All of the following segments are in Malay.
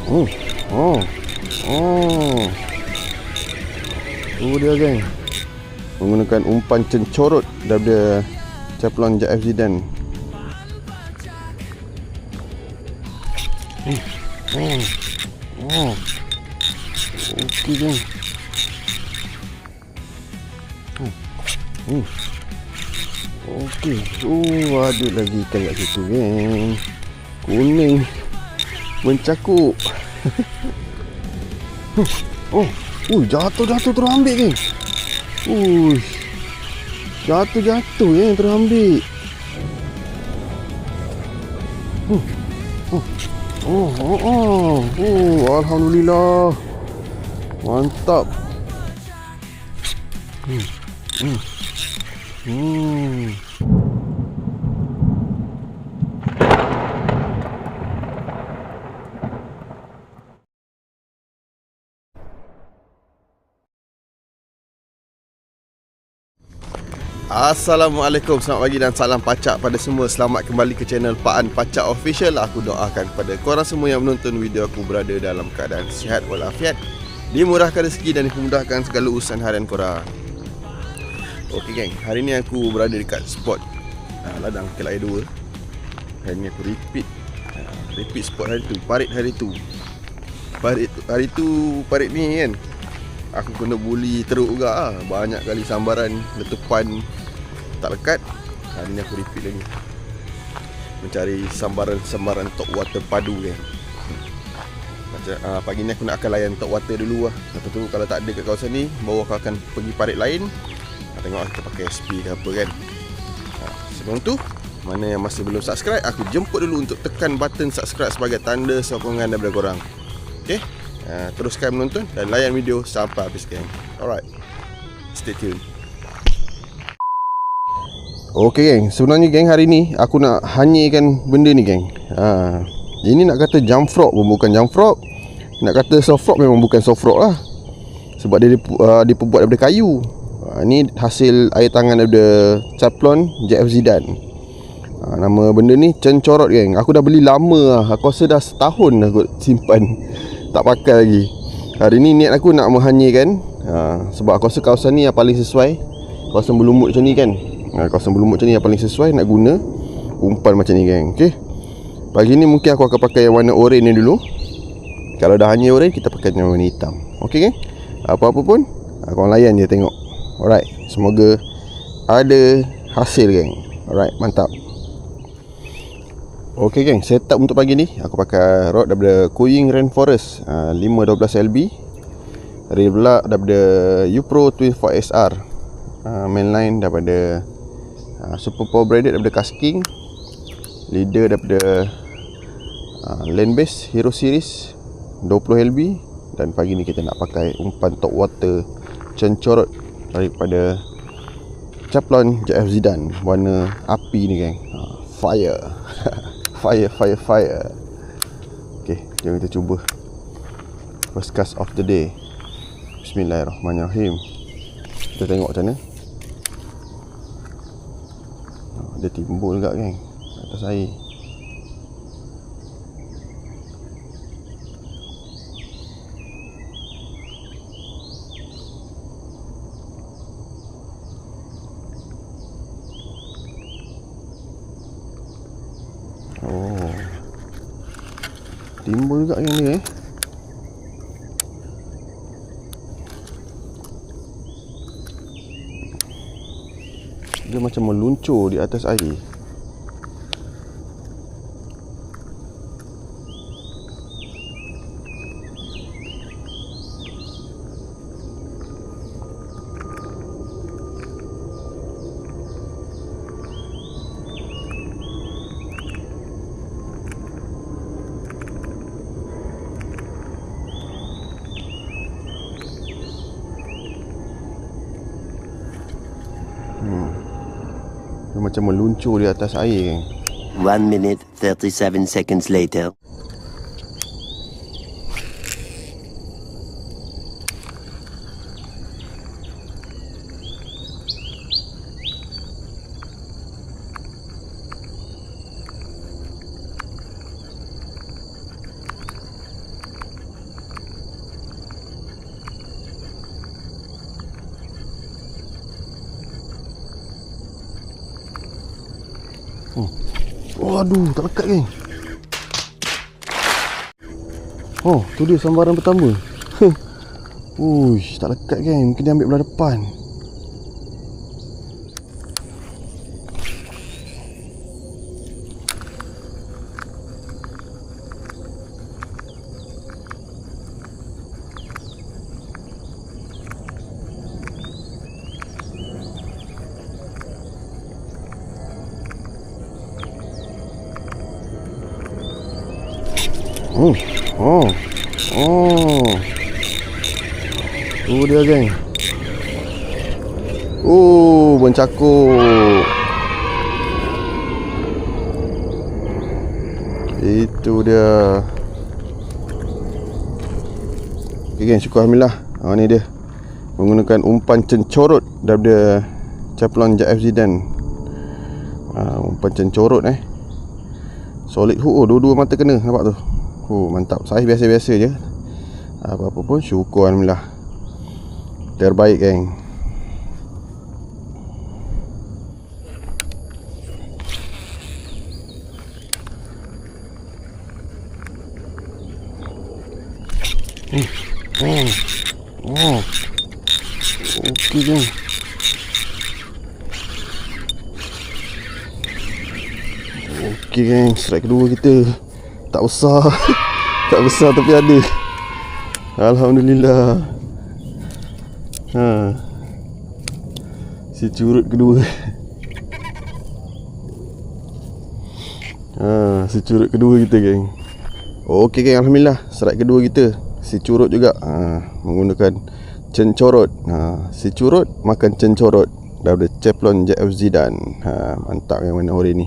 Oh. Oh. Oh. Dia geng. Menggunakan umpan cencorot daripada Chaplon JF Zidane. Okey geng. Okey. Ada lagi ikan kat situ geng. Kuning mencakup. Jatuh terus ambil geng. Jatuh yang terus ambil. Alhamdulillah. Mantap. Assalamualaikum, selamat pagi dan salam pacak pada semua. Selamat kembali ke channel Pak An Pacak Official. Aku doakan kepada korang semua yang menonton video aku berada dalam keadaan sihat walafiat, dimurahkan rezeki dan dimudahkan segala urusan harian korang. Okey geng, hari ni aku berada dekat spot ladang Kelai 2. Hari ni aku repeat spot hari tu, parit hari tu. Parit ni kan, aku kena bully teruk juga lah. Banyak kali sambaran, letupan tak lekat. Hari ni aku repeat lagi, mencari sambaran top water padu kan. Macam pagi ni aku nak akan layan top water dulu lah. Lepas tu kalau tak ada kat kawasan ni, baru aku akan pergi parit lain. Tengok kita pakai SP ke apa kan. Sebelum tu, mana yang masih belum subscribe, aku jemput dulu untuk tekan button subscribe sebagai tanda sokongan daripada korang. Okay, teruskan menonton dan layan video sampai habis geng. Alright, stay tune. Okay geng, sebenarnya geng hari ni aku nak hanyikan benda ni geng. Ini nak kata jump frog pun bukan jump frog, nak kata soft frog memang bukan soft frog lah. Sebab dia diperbuat daripada kayu. Ni hasil air tangan daripada Chaplon JF Zidane. Nama benda ni cencorot geng. Aku dah beli lama lah. Aku rasa dah setahun dah aku simpan, tak pakai lagi. Hari ni niat aku nak menghanyirkan, sebab aku rasa kawasan ni yang paling sesuai. Kawasan berlumut macam ni kan, kawasan berlumut macam ni yang paling sesuai nak guna umpan macam ni geng. Okay, pagi ni mungkin aku akan pakai yang warna oren ni dulu. Kalau dah hanyir oren, kita pakai yang warna hitam. Okay geng, apa-apa pun korang layan je tengok. Alright, semoga ada hasil geng. Alright, mantap. Okay geng, setup untuk pagi ni aku pakai rod daripada Kuying Rainforest 512 LB, reel pula daripada Upro Twin 4SR, mainline daripada Super Power Braided daripada Casking, leader daripada Land Base Hero Series 20 LB. Dan pagi ni kita nak pakai umpan top water cencorot daripada Chaplon JF Zidane, warna api ni geng. Fire. Fire. Okay, jom kita cuba. First cast of the day. Bismillahirrahmanirrahim. Kita tengok macam mana. Dia timbul juga geng atas air. Timbul juga yang ni Dia macam meluncur di atas air. Dia macam meluncur di atas air kan. 1 minute 37 seconds later. Waduh, tak lekat geng. Oh, tu dia sambaran pertama. Uish, tak lekat geng. Mungkin dia ambil belah depan. Tu dia geng. Mencakuk. Itu dia. Okay geng, syukur alhamdulillah. Ni dia. Menggunakan umpan cencorot daripada Chevlon JF Zidane. Umpan cencorot solid hook. Dua-dua mata kena, nampak tu. Mantap. Saiz biasa-biasa je. Apa-apa pun syukur alhamdulillah. Terbaik geng. Okey geng. Okey geng, strike kedua kita. Tak besar. Tak besar tapi ada. Alhamdulillah. Si curut kedua. Si curut kedua kita geng. Okey geng, alhamdulillah. Strike kedua kita. Si curut juga. Menggunakan cencorot. Si curut makan cencorot daripada Chevlon JF Zidane. Mantap yang warna oranye ni.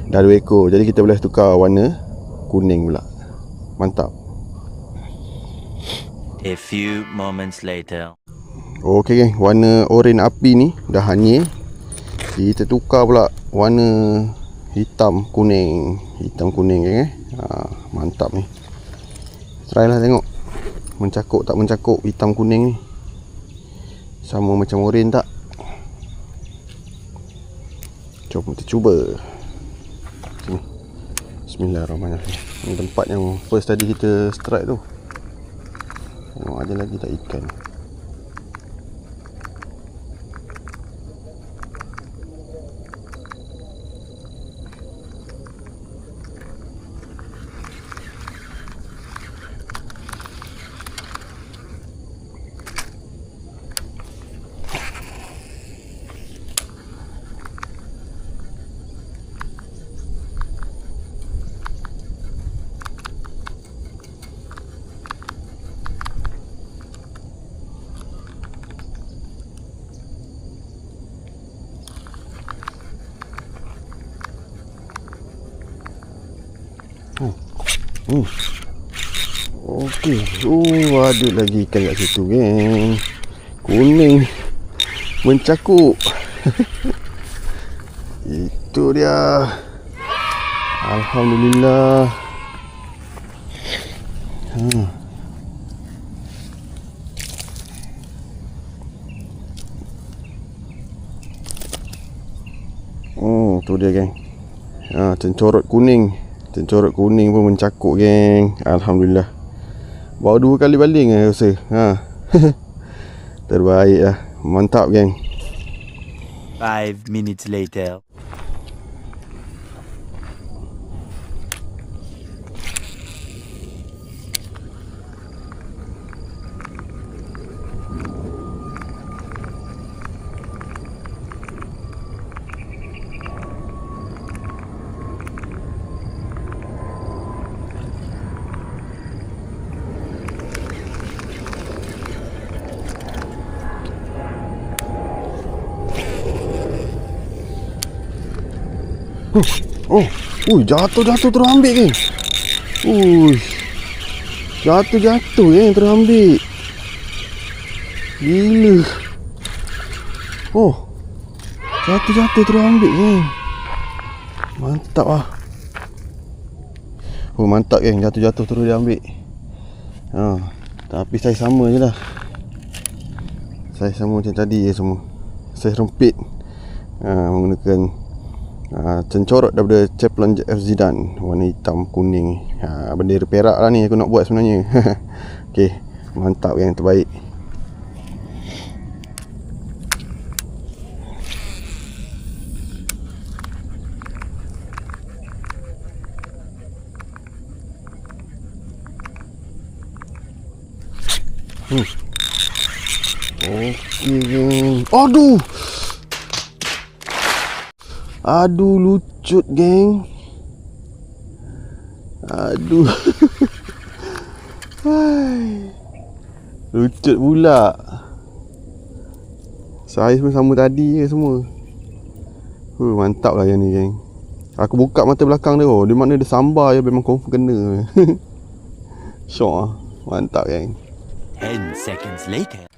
Dah 2 ekor. Jadi kita boleh tukar warna kuning pula. Mantap. A few moments later. Okey geng, warna oranye api ni dah hanyir. Kita tukar pula warna hitam kuning. Hitam kuning geng mantap ni. Try lah tengok mencakuk tak mencakuk hitam kuning ni. Sama macam oranye tak? Jom kita cuba. Sini. Bismillahirrahmanirrahim. Ini tempat yang first tadi kita strike tu. Tengok ada lagi tak ikan. Okey. Ada lagi ikan kat situ geng. Kuning. Mencakuk. Itu dia. Alhamdulillah. Tu dia geng. Cencorot kuning. Cencorot kuning pun mencakuk geng. Alhamdulillah. Baru 2 kali baling rasa. Terbaik lah. Mantap geng. 5 minutes later. Jatuh terus ambil geng. Jatuh geng terus ambil. Gila. Jatuh terus ambil geng. Mantap lah. Mantap geng, jatuh terus dia ambil. Tapi saiz sama je lah. Saiz sama macam tadi je semua. Saiz rempit. Menggunakan Cencorot daripada Chaplon JF Zidane, warna hitam kuning. Bendera Perak lah ni aku nak buat sebenarnya. Okay, mantap yang terbaik. Okey geng. Aduh lucut geng. Aduh. Lucut pula. Saiz pun sama tadi je semua. Mantap lah yang ni geng. Aku buka mata belakang dia. Dia makna dia sambar je, memang confirm kena. Syok lah. Mantap geng. 10 seconds later.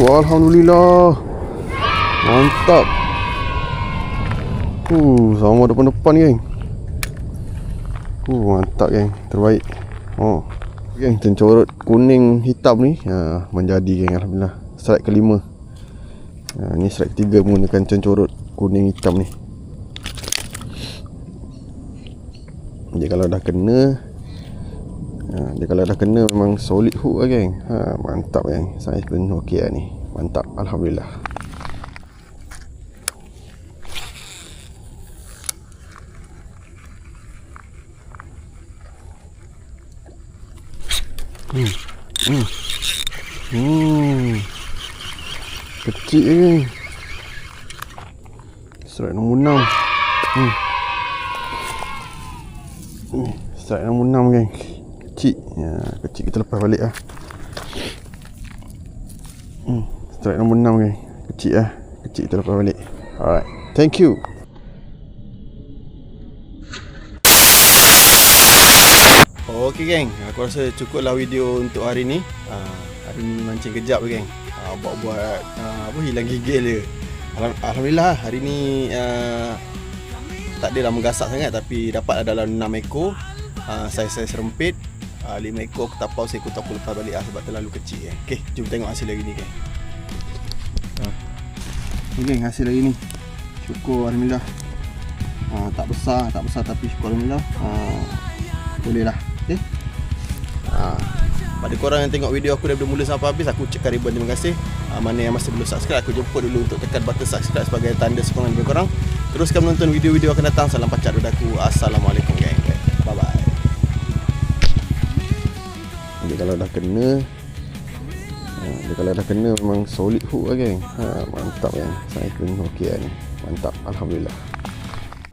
Alhamdulillah. Mantap. Sama depan-depan geng. Mantap geng, terbaik. Geng, cencorot kuning hitam ni menjadi geng, alhamdulillah. Strike kelima. Ni strike ketiga menggunakan cencorot kuning hitam ni. Dia kalau dah kena memang solid hook lah geng. Mantap geng. Saiz pun okey lah ni. Mantap, alhamdulillah. Kecil geng. Strike nombor 6. Strike nombor 6 geng. Kecil. Kecil kita lepas balik lah. Strike nombor 6 geng. Kecil lah. Kecil kita lepas balik. Alright. Thank you. Okey geng, aku rasa cukup lah video untuk hari ni. Hari ni mancing kejap geng. Buat hilang gigil dia. Alhamdulillah hari ni tak adalah menggasak sangat, tapi dapat dalam 6 ekor. Saiz rempit. 5 ekor aku tapau, seekor tu aku lepas balik sebab terlalu kecil. Okey, jom tengok hasil hari ni geng. Ni geng, hasil hari ni syukur alhamdulillah. Tak besar tapi syukur alhamdulillah. Boleh lah. Okay. Pada korang yang tengok video aku daripada mula sampai habis, aku ucapkan ribuan terima kasih. Mana yang masih belum subscribe, aku jemput dulu untuk tekan button subscribe sebagai tanda sokongan daripada korang. Teruskan menonton video-video akan datang. Salam pacak daripada aku. Assalamualaikum geng. Bye bye. Dia kalau dah kena memang solid hook lah geng. Mantap geng. Saya pun okey lah ni. Mantap, alhamdulillah.